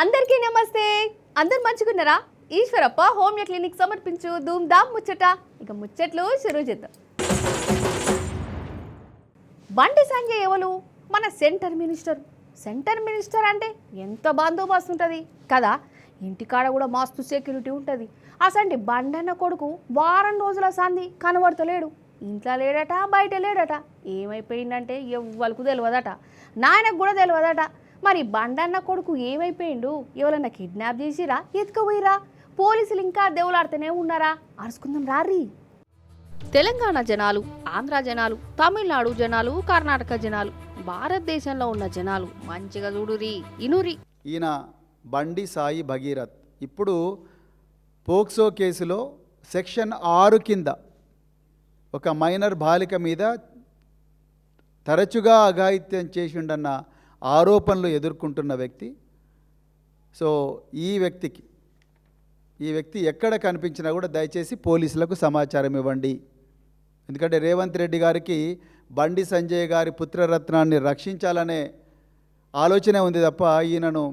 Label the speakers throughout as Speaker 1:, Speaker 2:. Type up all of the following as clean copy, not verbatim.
Speaker 1: అందరికీ నమస్తే. అందరు మంచుకున్నారా? ఈశ్వరప్ప హోమియో క్లినిక్ సమర్పించు ధూమ్ ధామ్ ముచ్చట. ఇక ముచ్చట్లు షురూ చేద్దాం. బండి సంజయ్ ఎవరు? మన సెంటర్ మినిస్టర్ అంటే ఎంత బందోబస్తు ఉంటుంది కదా. ఇంటికాడ కూడా మస్తు సెక్యూరిటీ ఉంటుంది. అసంటి బండన్న కొడుకు వారం రోజుల సంధి కనబడతలేడు. ఇంట్లో లేడట, బయట లేడట. ఏమైపోయిందంటే ఎవ్వరికి తెలియదట, నాయనకు కూడా తెలియదట. మరి బండన్న కొడుకు ఏమైపోయిండు? ఎవరన్నా కిడ్నాప్ చేసిరా, ఎత్తుకుపోయిరా? పోలీసులు ఇంకా దేవులాడుతూనే ఉన్నారా? అరుచుకుందాం రారీ. తెలంగాణ జనాలు, ఆంధ్ర జనాలు, తమిళనాడు జనాలు, కర్ణాటక జనాలు, భారతదేశంలో ఉన్న జనాలు మంచిగా చూడురి, ఇనురి.
Speaker 2: ఈయన బండి సాయి భగీరథ్ ఇప్పుడు పోక్సో కేసులో సెక్షన్ 6 కింద ఒక మైనర్ బాలిక మీద తరచుగా అఘాయిత్యం చేసిండన్న ఆరోపణలు ఎదుర్కొంటున్న వ్యక్తి. సో ఈ వ్యక్తి ఎక్కడ కనిపించినా కూడా దయచేసి పోలీసులకు సమాచారం ఇవ్వండి. ఎందుకంటే రేవంత్ రెడ్డి గారికి బండి సంజయ్ గారి పుత్రరత్నాన్ని రక్షించాలనే ఆలోచనే ఉంది తప్ప ఈయనను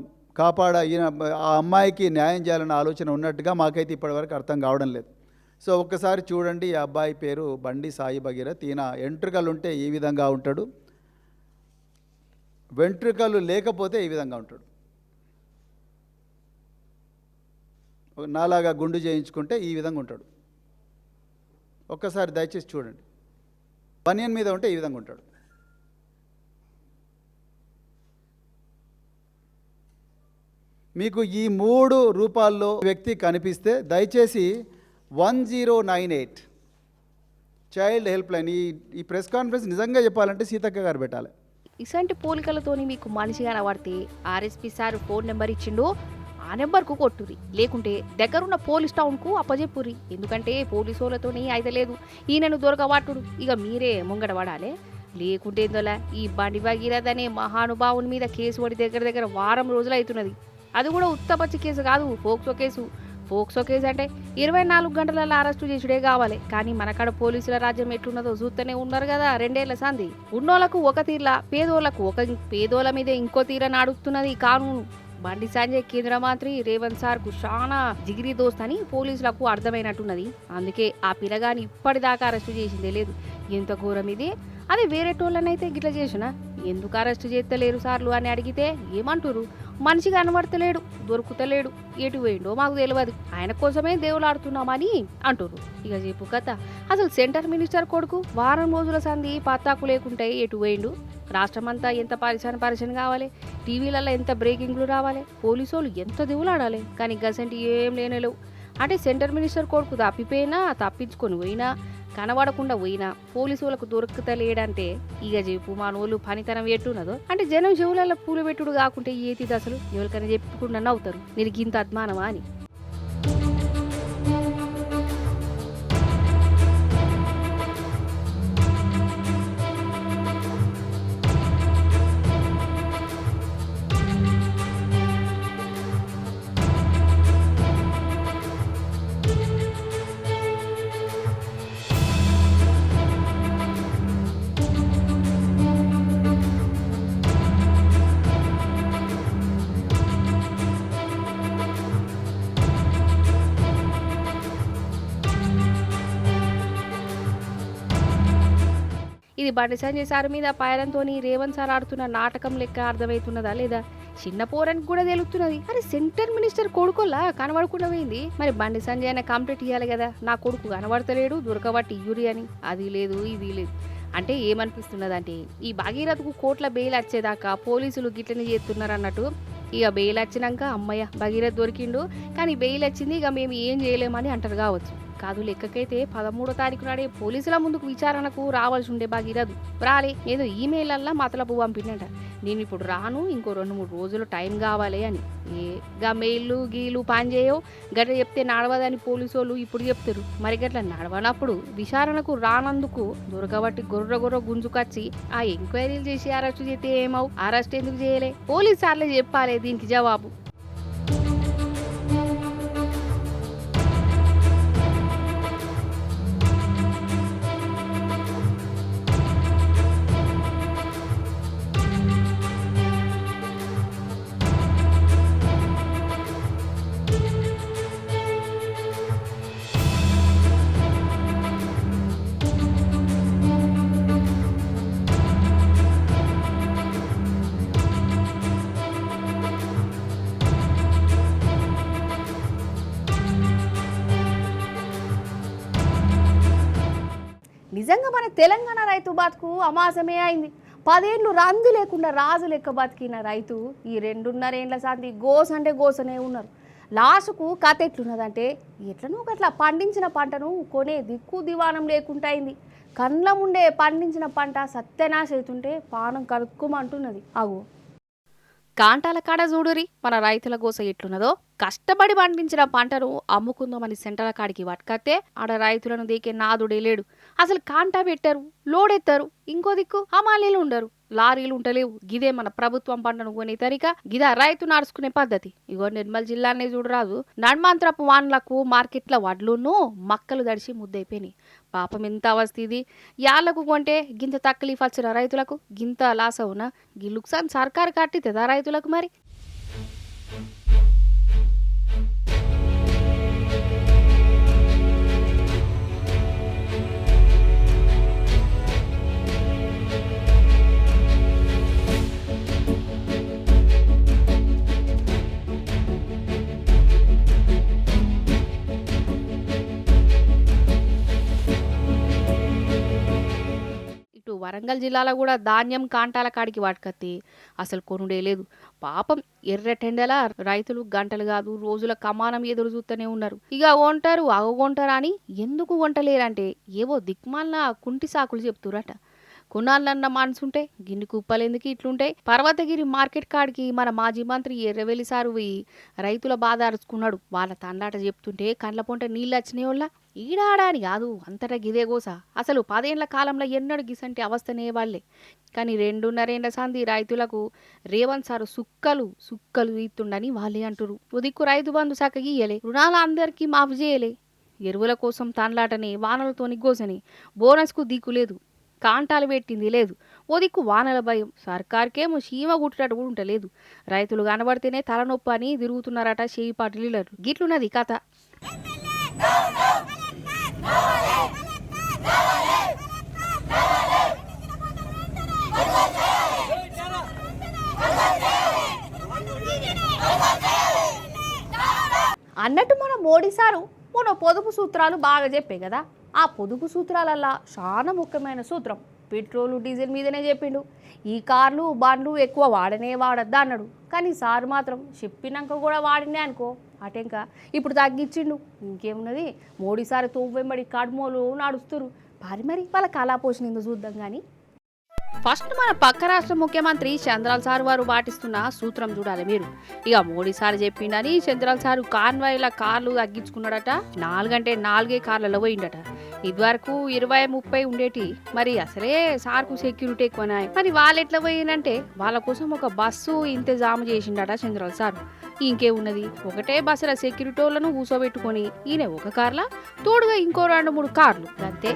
Speaker 2: ఆ అమ్మాయికి న్యాయం చేయాలనే ఆలోచన ఉన్నట్టుగా మాకైతే ఇప్పటివరకు అర్థం కావడం లేదు. సో ఒక్కసారి చూడండి, ఈ అబ్బాయి పేరు బండి సాయి భగీరథ్. ఈయన వెంట్రుకలు ఉంటే ఈ విధంగా ఉంటాడు, వెంట్రుకలు లేకపోతే ఈ విధంగా ఉంటాడు. నాలాగా గుండు చేయించుకుంటే ఈ విధంగా ఉంటాడు. ఒక్కసారి దయచేసి చూడండి. బనియన్ మీద ఉంటే ఈ విధంగా ఉంటాడు. మీకు ఈ 3 రూపాల్లో వ్యక్తి కనిపిస్తే దయచేసి 1098 చైల్డ్ హెల్ప్ లైన్. ఈ ప్రెస్ కాన్ఫరెన్స్ నిజంగా చెప్పాలంటే సీతక్క గారు పెట్టాలి.
Speaker 1: ఇలాంటి పోలికలతోని మీకు మనిషి కనబడితే ఆర్ఎస్పీ సార్ ఫోన్ నెంబర్ ఇచ్చిండు, ఆ నెంబర్కు కొట్టురి. లేకుంటే దగ్గరున్న పోలీస్ టౌన్కు అప్పజెప్పురి. ఎందుకంటే పోలీసు వాళ్ళతోని అయితే లేదు, ఈయనను దొరకబట్టుడు. ఇక మీరే ముంగడ పడాలి. లేకుంటే ఏందోలా ఈ బండి భగీరథ్ అనే మహానుభావుని మీద కేసు పడి దగ్గర వారం రోజులు అవుతున్నది. అది కూడా ఉత్తపచ్చి కేసు కాదు, పోక్సో కేసు. పోక్సో కేసు అంటే 24 గంటలలో అరెస్టు చేసుడే కావాలి. కానీ మనకాడ పోలీసుల రాజ్యం ఎట్లున్నదో చూస్తూనే ఉన్నారు కదా 2 ఏళ్ల సంధి. ఉన్నోళ్లకు ఒక తీర్లా, పేదోళ్ళ మీద ఇంకో తీర నాడుతున్నది కానూను. బండి సంజయ్ కేంద్ర మంత్రి రేవంత్ సార్కు చాలా జిగిరి దోస్త్ అని పోలీసులకు అర్థమైనట్టున్నది. అందుకే ఆ పిల్లగాని ఇప్పటిదాకా అరెస్టు చేసిందే లేదు. ఎంత ఘోరం ఇది. అదే వేరే టోళ్ళనైతే గిట్లా చేసినా ఎందుకు అరెస్టు చేస్తలేరు సార్లు అని అడిగితే ఏమంటారు? మనిషి కనబడతలేడు, దొరుకుతలేడు, ఎటు పోయిండో మాకు తెలియదు, ఆయన కోసమే దేవులాడుతున్నామని అంటారు. ఇక చెప్పు కథ. అసలు సెంటర్ మినిస్టర్ కొడుకు వారం రోజుల సంధి పత్తాకు లేకుంటే ఎటు పోయిండు? రాష్ట్రమంతా ఎంత పరిశాన్ కావాలి, టీవీలలో ఎంత బ్రేకింగ్లు రావాలి, పోలీసు వాళ్ళు ఎంత దేవులాడాలి. కానీ గసంటి ఏం లేనేలేవు. అంటే సెంటర్ మినిస్టర్ కొడుకు తప్పిపోయినా, తప్పించుకొని పోయినా, కనబడకుండా పోయినా పోలీసు వాళ్ళకు దొరుకుతలేడంటే ఇక చెప్పు మనోళ్ళు పనితనం ఎట్టున్నదో. అంటే జనం చెవులలో పూలు పెట్టుడు కాకుంటే ఏది అసలు ఎవరికైనా చెప్పుకుండా నవ్వుతారు, నీకు ఇంత అద్మానమా అని. ఇది బండి సంజయ్ సార్ మీద పాయలంతో రేవంత్ సార్ ఆడుతున్న నాటకం లెక్క అర్థమవుతున్నదా లేదా? చిన్న పోరానికి కూడా తెలుస్తున్నది. అరే సెంటర్ మినిస్టర్ కొడుకోలా కనబడకుండా పోయింది. మరి బండి సంజయ్ అన్న కంప్లీట్ ఇవ్వాలి కదా, నా కొడుకు కనబడతలేడు దొరకబట్టి ఇయ్యురి అని. అది లేదు ఇది లేదు అంటే ఏమనిపిస్తున్నది అంటే ఈ భగీరథకు కోట్ల బెయిల్ వచ్చేదాకా పోలీసులు గిట్లని చేస్తున్నారు అన్నట్టు. ఇక బెయిల్ వచ్చినాక అమ్మయ్య భగీరథ్ దొరికిండు, కానీ బెయిల్ వచ్చింది ఇక మేము ఏం చేయలేమని అంటారు కావచ్చు. కాదు లెక్కకైతే 13వ తారీఖు నాడే పోలీసుల ముందుకు విచారణకు రావాల్సి ఉండే భగీరథ్ రాలే. ఏదో ఈమెయిలల్లా మతలబు పంపిండట, నేను ఇప్పుడు రాను, ఇంకో 2-3 రోజులు టైం కావాలి అని. గా మెయిల్లు గీలు పని చేయో గట్ట చెప్తే నడవదని పోలీసు వాళ్ళు ఇప్పుడు చెప్తారు. మరి గట్ల నడవనప్పుడు విచారణకు రానందుకు దొరకబట్టి గొర్ర గుంజుకొచ్చి ఆ ఎంక్వైరీలు చేసి అరెస్టు చేస్తే ఏమవు? అరెస్ట్ ఎందుకు చేయలే? పోలీసు సార్లే చెప్పాలి దీనికి జవాబు. నిజంగా మన తెలంగాణ రైతు బతుకు అమాసమే అయింది. 10 ఏళ్ళు రంది లేకుండా రాజు లెక్క బతికిన రైతు ఈ 2.5 ఏళ్ల సంది గోస అంటే గోసనే ఉన్నారు. లాస్ట్కు కథ ఎట్లున్నదంటే ఎట్లనో గట్లా పండించిన పంటను కొనే దిక్కు దివానం లేకుండా అయింది. కండ్ల ముండే పండించిన పంట సత్యనాశ అవుతుంటే పానం కలుక్కుమంటున్నది. అగో కాంటాల కాడ చూడురి మన రైతుల గోస ఎట్లున్నదో. కష్టపడి పండించిన పంటను అమ్ముకుందామని సెంటర్ల కాడికి పట్టుకత్తే ఆడ రైతులను దీకే నాదుడే లేడు. అసలు కాంటా పెట్టారు, లోడెత్తారు, ఇంకో దిక్కు హమాలీలు ఉండరు, లారీలు ఉంటలేవు. గిదే మన ప్రభుత్వం పంటను కొనే తరిక, గిదా రైతు నడుచుకునే పద్ధతి. ఇగో నిర్మల్ జిల్లానే చూడరాదు, నడ్మాంత్రపు వాన్లకు మార్కెట్ల వడ్లును మక్కలు దడిచి ముద్దయిపోయినాయి. పాపం ఎంత అవస్థ ఇది. యాళ్లకు కొంటే గింత తక్కువ వచ్చిన రైతులకు గింత లాస్ అవునా? గిల్లుక్సాన్ సర్కారు కట్టితుందా రైతులకు మరి? ఇటు వరంగల్ జిల్లాలో కూడా ధాన్యం కాంటాల కాడికి వాటుకత్తి అసలు కొనుడే లేదు. పాపం ఎర్రటెండల రైతులు గంటలు కాదు రోజుల కమానం ఎదురు చూస్తూనే ఉన్నారు. ఇక కొంటారు కొంటారా అని ఎందుకు కొంటలేరంటే ఏవో దిక్మాల కుంటి సాకులు చెప్తురట. కొనాలన్న మనసుంటే గిన్ని కుప్పలేందుకు ఇట్లుంటాయి. పర్వతగిరి మార్కెట్ కాడికి మన మాజీ మంత్రి ఎర్రవెల్లి సారు పోయి రైతుల బాధ అరుచుకున్నాడు. వాళ్ళ తండాట చెప్తుంటే కండ్ల పొంట నీళ్ళు వచ్చినాయి వాళ్ళ. ఈడాడాని కాదు అంతటా గిదే గోస. అసలు 10 ఏళ్ల కాలంలో ఎన్నడూ గిసంటి అవస్థనే వాళ్ళే. కానీ 2.5 ఏళ్ల సంది రైతులకు రేవంత్ సారు సుక్కలు తీస్తుండని వాళ్ళే అంటురు. ఉదిక్కు రైతు బంధు సక్కగా ఇయ్యలే, రుణాలు అందరికీ మాఫ్ చేయలే, ఎరువుల కోసం తాన్లాటని వానలతోని గోసని, బోనస్కు దిక్కు లేదు, కాంటాలు పెట్టింది లేదు, ఓ దిక్కు వానల భయం, సర్కార్కేమో చీమ గుట్టేటట్టు కూడా ఉంటలేదు. రైతులు కనబడితేనే తలనొప్పి అని తిరుగుతున్నారట చేయిపాటి లీడర్లు. గిట్లున్నది కథ. అన్నట్టు మన మోడీ సారు మన పొదుపు సూత్రాలు బాగా చెప్పే కదా. ఆ పొదుపు సూత్రాలల్లా చాలా ముఖ్యమైన సూత్రం పెట్రోలు డీజిల్ మీదనే చెప్పిండు. ఈ కార్లు బండ్లు ఎక్కువ వాడద్దా అన్నాడు. కానీ సారు మాత్రం చెప్పినాక కూడా వాడినే అనుకో అటెంక ఇప్పుడు తగ్గించిండు. ఇంకేమున్నది, మోడీ సారు తోవెంబడి కడుమోలు నడుస్తురు. మరి వాళ్ళ కళాపోషణ ఇందో చూద్దాం. కానీ ఫస్ట్ మన పక్క రాష్ట్ర ముఖ్యమంత్రి చంద్రాల సారు వారు పాటిస్తున్న సూత్రం చూడాలి మీరు. ఇక మోడీ సార్ చెప్పిండని చంద్రాల సారు కాన్వాయ్ల కార్లు తగ్గించుకున్నాడట. 4 అంటే 4 కార్లలో పోయిండట. ఇదివరకు 20-30 ఉండేటి. మరి అసలే సార్కు సెక్యూరిటీ ఎక్కువనాయి. మరి వాళ్ళు ఎట్లా పోయిందంటే వాళ్ళ కోసం ఒక బస్సు ఇంతజాము చేసిండట చంద్రాల సారు. ఇంకే ఉన్నది, ఒకటే బస్సుల సెక్యూరిటీ వాళ్ళను కూసోబెట్టుకొని ఈయన ఒక కార్లా తోడుగా ఇంకో 2-3 కార్లు అంతే.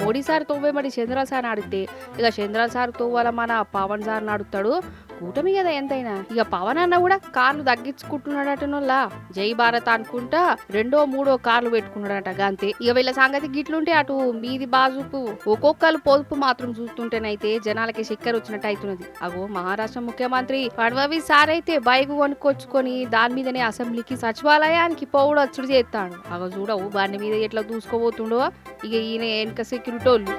Speaker 1: మోడీ సార్ తోవే చంద్రబాబు సార్ అడిగితే ఇక చంద్రబాబు సార్ తోవాల మన పవన్ సార్ అడుగుతాడు. కూటమి కదా ఎంతైనా. ఇక పవన్ అన్న కూడా కార్లు తగ్గించుకుంటున్నాడటనోళ్ళ జై భారత్ అనుకుంటా 2-3 కార్లు పెట్టుకున్నాడట. అంతే. ఇక వీళ్ళ సంగతి గిట్లుంటే అటు మీది బాజుకు ఒక్కొక్కరు పొదుపు మాత్రం చూస్తుంటేనైతే జనాలకి చక్కెర వచ్చినట్టు అవుతున్నది. అగో మహారాష్ట్ర ముఖ్యమంత్రి ఫడ్నవీస్ సార్ అయితే బైక్ కొనుక్కొచ్చుకొని దాని మీదనే అసెంబ్లీకి సచివాలయానికి పోవుడొచ్చుడు చేస్తాడు. అగో చూడవు బండి మీద ఎట్లా దూసుకోబోతుండో. ఇక ఈయన వెనక సెక్యూరిటీ వాళ్ళు.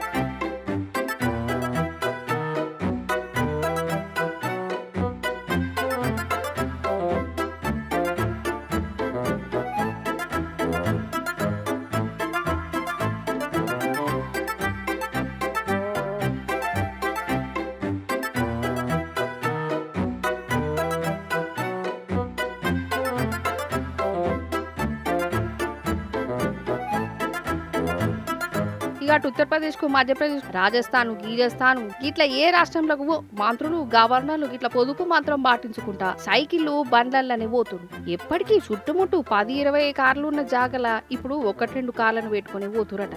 Speaker 1: ఇక అటు ఉత్తరప్రదేశ్కు మధ్యప్రదేశ్ రాజస్థాన్ గీజస్థాన్ ఇట్లా ఏ రాష్ట్రంలో మంత్రులు గవర్నర్లు ఇట్లా పొదుపు మాత్రం పాటించుకుంటా సైకిళ్ళు బండ్లనే పోతుడు. ఎప్పటికీ చుట్టుముట్టు 10-20 కార్లు ఉన్న జాగల ఇప్పుడు 1-2 కార్లను పెట్టుకుని పోతురట.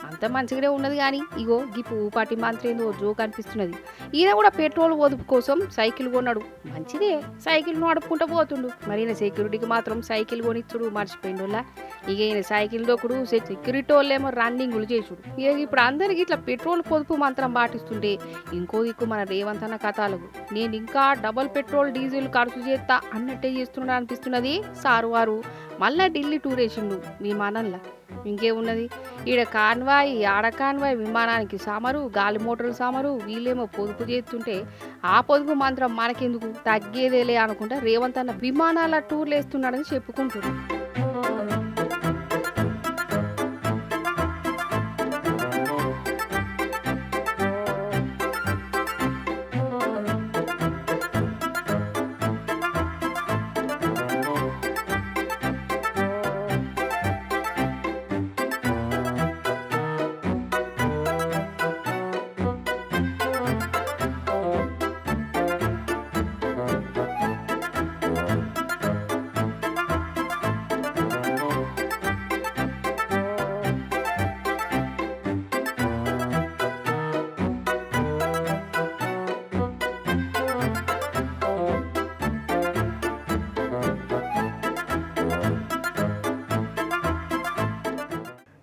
Speaker 1: అంత మంచిగానే ఉన్నది కానీ ఇగో గీ పువ్వుపాటి మంత్రి ఏందో జోక్ అనిపిస్తున్నది. ఈయన కూడా పెట్రోల్ పొదుపు కోసం సైకిల్ కొన్నాడు, మంచిదే, సైకిల్ నడుపుకుంటూ పోతుండు. మరి ఈయన సెక్యూరిటీకి మాత్రం సైకిల్ కొనిచ్చుడు మర్చిపోయిండులా. ఇక ఈయన సైకిల్ దొక్కుడు, సెక్యూరిటీ వాళ్ళేమో రన్నింగ్లు చేసుడు. ఇక ఇప్పుడు అందరికి ఇట్లా పెట్రోల్ పొదుపు మంత్రం పాటిస్తుంటే ఇంకో దిక్కు మన రేవంత్ అన్న కథాలకు నేను ఇంకా డబల్ పెట్రోల్ డీజిల్ ఖర్చు చేస్తా అన్నట్టే చేస్తున్నా అనిపిస్తున్నది. సారు వారు మళ్ళా ఢిల్లీ టూర్ వేసిండు విమానంలా. ఇంకేమున్నది, ఈడ కాన్వాయ్ ఆడ కాన్వాయ్ విమానానికి సామరు, గాలి మోటార్లు సామరు, వీళ్ళేమో పొదుపు చేస్తుంటే ఆ పొదుపు మంత్రం మనకెందుకు తగ్గేదేలే అనుకుంటా రేవంత్ అన్న విమానాల టూర్లు వేస్తున్నాడని చెప్పుకుంటున్నాడు.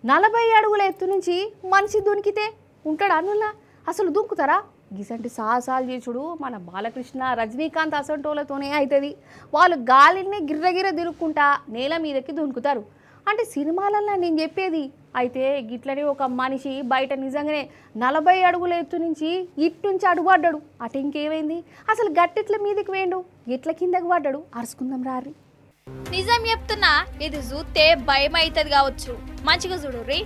Speaker 1: 40 అడుగుల ఎత్తు నుంచి మనిషి దునికితే ఉంటాడు అనుల్లా, అసలు దుంకుతారా? గిసంటి సాహసాలు చేసుడు మన బాలకృష్ణ రజనీకాంత్ అసంటోలతోనే అవుతుంది. వాళ్ళు గాలిని గిర్రగిర్ర తిరుక్కుంటా నేల మీదకి దునుకుతారు. అంటే సినిమాలల్లో నేను చెప్పేది. అయితే గిట్లనే ఒక మనిషి బయట నిజంగానే 40 అడుగుల ఎత్తు నుంచి ఇట్నుంచి అడుగుపడ్డాడు. అటు ఇంకేమైంది, అసలు గట్టిట్ల మీదకి వేయండు, ఎట్ల కిందకి పడ్డాడు, అరుచుకుందాం రారి.
Speaker 3: నిజం చెప్తున్నా, ఇది చూస్తే భయం అవుతుంది కావచ్చు. మంచిగా చూడుర్రి.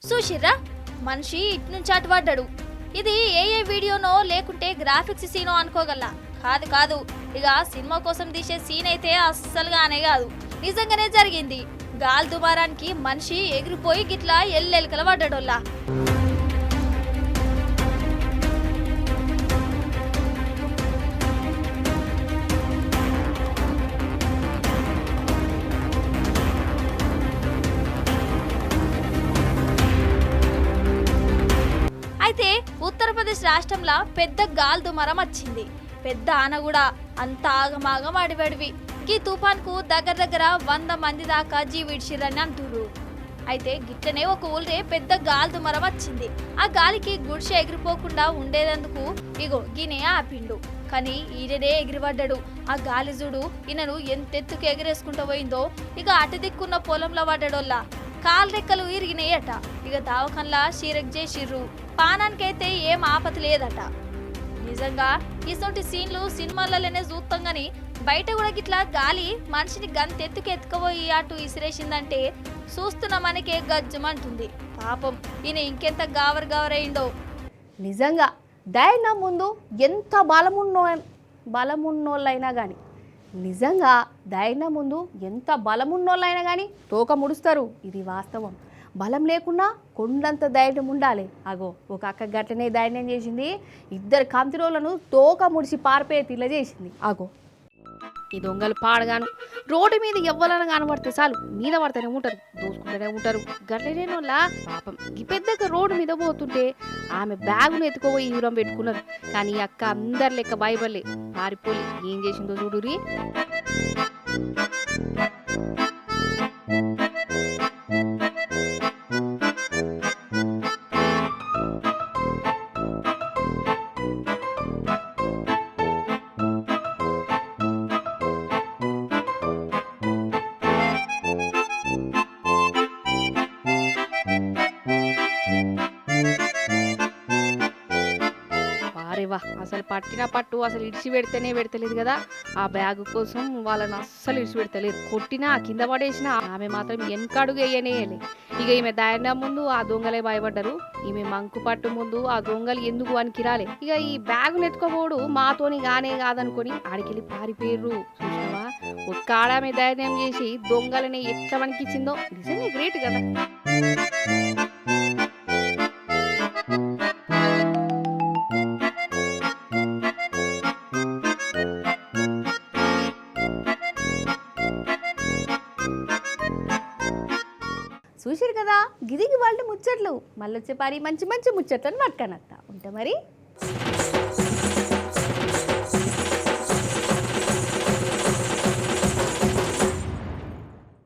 Speaker 3: చూసిర్రా, మనిషి ఇట్నుంచి అటు పడ్డాడు. ఇది ఏ వీడియోనో లేకుంటే గ్రాఫిక్స్ సీనో అనుకోగల. కాదు, ఇక సినిమా కోసం తీసే సీన్ అయితే అస్సలుగానే కాదు, నిజంగానే జరిగింది. గాలి దుమారానికి మనిషి ఎగిరిపోయి గిట్లా ఎల్లెలకల పడ్డాడోల్లా. అయితే ఉత్తరప్రదేశ్ రాష్ట్రంలో పెద్ద గాలి దుమారం వచ్చింది. పెద్ద ఆన కూడా అంత ఆగమాగం అడివడివి. ఈ తుఫాన్కు దగ్గర 100 మంది దాకా జీవిడ్చిరని అంటున్నారు. అయితే గిట్టనే ఒక ఊళ్ళే పెద్ద గాలి దుమారం వచ్చింది. ఆ గాలికి గుడిసె ఎగిరిపోకుండా ఉండేందుకు ఇగో గినే ఆపిండు. కానీ ఈయననే ఎగిరిపడ్డాడు. ఆ గాలి చూడు ఈయనను ఎంతెత్తుకు ఎగిరేసుకుంటూ పోయిందో. ఇక అటు దిక్కున్న పొలంలో పడ్డాడోల్లా. కాలు రెక్కలు ఇరిగినాయట. ఇక దావకంలా షీరక్ చేసిర్రు. పానానికైతే ఏం ఆపత లేదట. నిజంగా ఇసొంటి సీన్లు సినిమాలలోనే చూస్తాం గాని బయట కూడా గిట్లా గాలి మనిషిని గంతెత్తుకు ఎత్తుకుపోయి అటు ఇసిరేసిందంటే చూస్తున్న మనకే గజ్జమంటుంది. పాపం ఈయన ఇంకెంత గావరయ్యిండో.
Speaker 1: నిజంగా ధైర్యం ముందు ఎంత బలమున్నోళ్ళైనా కానీ, నిజంగా ధైర్యం ముందు ఎంత బలమున్నోళ్ళైనా కానీ తోక ముడుస్తారు. ఇది వాస్తవం. బలం లేకున్నా కొండంత ధైర్యం ఉండాలి. అగో ఒక అక్క గట్లనే ధైర్యం చేసింది. 2 కంతిరోళ్లను తోక ముడిచి పారిపోయే తిల్ల చేసింది. అగో ఈ దొంగలు పాడగాను రోడ్డు మీద ఎవ్వరన్నా కనబడితే చాలు మీద పడుతూనే ఉంటారు, దోసుకుంటూనే ఉంటారు. గట్లనేనోళ్ళ పాపం ఈ పెద్దగా రోడ్డు మీద పోతుంటే ఆమె బ్యాగును ఎత్తుకోపోయి యూరం పెట్టుకున్నారు. కానీ అక్క అందరి లెక్క భయపడలే, పారిపోలే. ఏం చేసిందో చూడురి. అవ్వ అసలు పట్టిన పట్టు అసలు ఇడిచి పెడితేనే పెడతలేదు కదా. ఆ బ్యాగ్ కోసం వాళ్ళని అస్సలు ఇడిచి పెడతలేదు. కొట్టినా కింద పడేసినా ఆమె మాత్రం వెనకడుగు వేయనేయలే. ఇక ఈమె దారిన ముందు ఆ దొంగలే భయపడ్డారు. ఈమె మంకు పట్టు ముందు ఆ దొంగలు ఎందుకు అని రాలే. ఇక ఈ బ్యాగులు ఎత్తుకోబోడు మాతోని గానే కాదనుకొని ఆడికెళ్ళి పారిపోయారు. చూసినావా, ఒక్క ఆడామె ధైర్యం చేసి దొంగలని ఎట్లా వణికిచ్చిందో. నిజంగా గ్రేట్ కదా. చూసిరు కదా, గిదిగి వాళ్ళ ముచ్చట్లు. మళ్ళీ వచ్చే పారి మంచి మంచి ముచ్చట్లను పట్టుకనత్తా ఉంటా మరి.